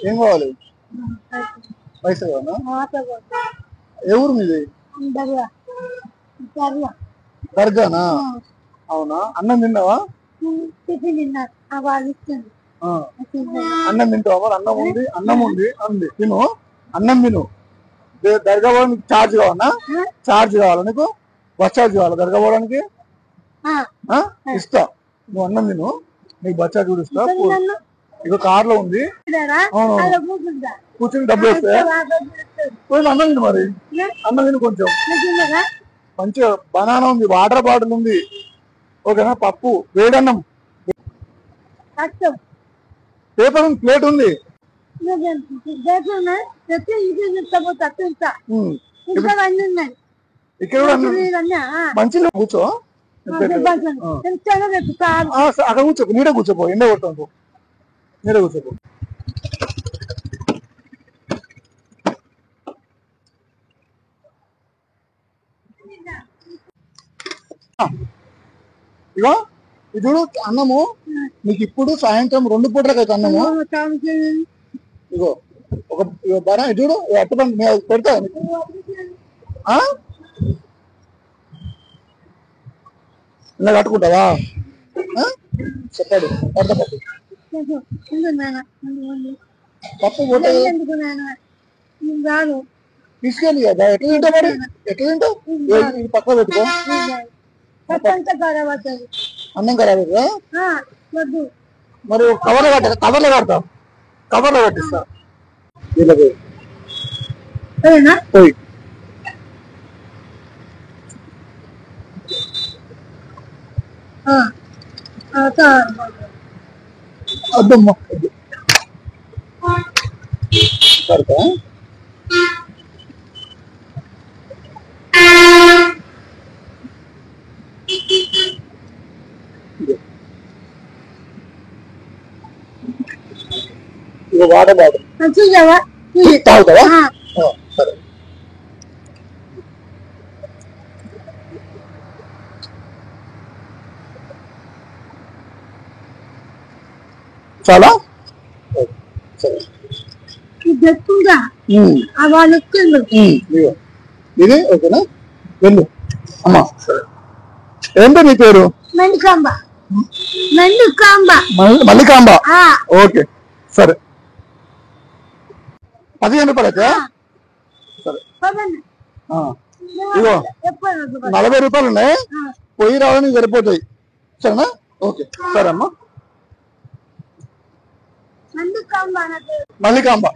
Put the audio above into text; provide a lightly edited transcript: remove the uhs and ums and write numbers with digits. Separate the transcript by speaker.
Speaker 1: ఏం కావాలి? పైసలు కావాలా? ఏ ఊరు మీది? దర్గానా? అవునా? అన్నం తిన్నావా? అన్నం తింటావా? మరి అన్నం ఉంది, అన్నం ఉంది తిను. అన్నం తిను. దర్గా పోవడానికి ఛార్జ్ కావాలా? ఛార్జ్ కావాలా నీకు? బస్ ఛార్జ్ కావాలా దర్గా పోవడానికి? ఇస్తా. నువ్వు అన్నం తిను, నీకు బస్ ఛార్జ్ కూడా ఇస్తా. ఇక కార్ లో ఉంది, కూర్చొని డబ్బులు వస్తాయి. అన్నం తిను మరి, అన్నం తిను కొంచెం. మంచిగా బనానా ఉంది, వాటర్ బాటిల్ ఉంది, ఓకేనా? పప్పు, వేడన్నం, పేపర్ ఉంది, ప్లేట్ ఉంది. ఇక్కడ మంచి కూర్చో, అక్కడ కూర్చోపో, నీడ కూర్చోపో, ఎండ కొడతాను, నీడ కూర్చోపో. ఇగో ఇది అన్నము నీకు ఇప్పుడు సాయంత్రం 2 పూటలకు అయితే అన్నము. ఇగో ఒక బనా చూడు, అట్టుపండి పెడతా. ఇలా కట్టుకుంటావా? చెప్పాడు పెద్ద పప్పు పోతే తీసుకెళ్ళి కదా. ఎట్లా తింటావు మరి? ఎట్లా తింటావు? ఇది పక్క పెట్టుకో, అన్నం ఖరాబ్ అవుతుందా? మరి కవర్లో కట్ట, కవర్లో కడతా, కవర్లో కట్టిస్తా. వీళ్ళకి పోయి అద్దమ్మా కడతా. ఇక వాటర్ బాటిల్ తాగుతావా? సరే. చాలా సరే. ఇది ఓకేనా? వెళ్ళు అమ్మా. సరే. ఏంటో నీ పేరు? మల్లికాంబ. ఓకే సరే. 15 రూపాయలు అయితే సరే. ఇగో 40 రూపాయలు ఉన్నాయి, పోయి రావడానికి సరిపోతాయి. సరేనా? ఓకే సరే అమ్మా. మల్లికాంబ.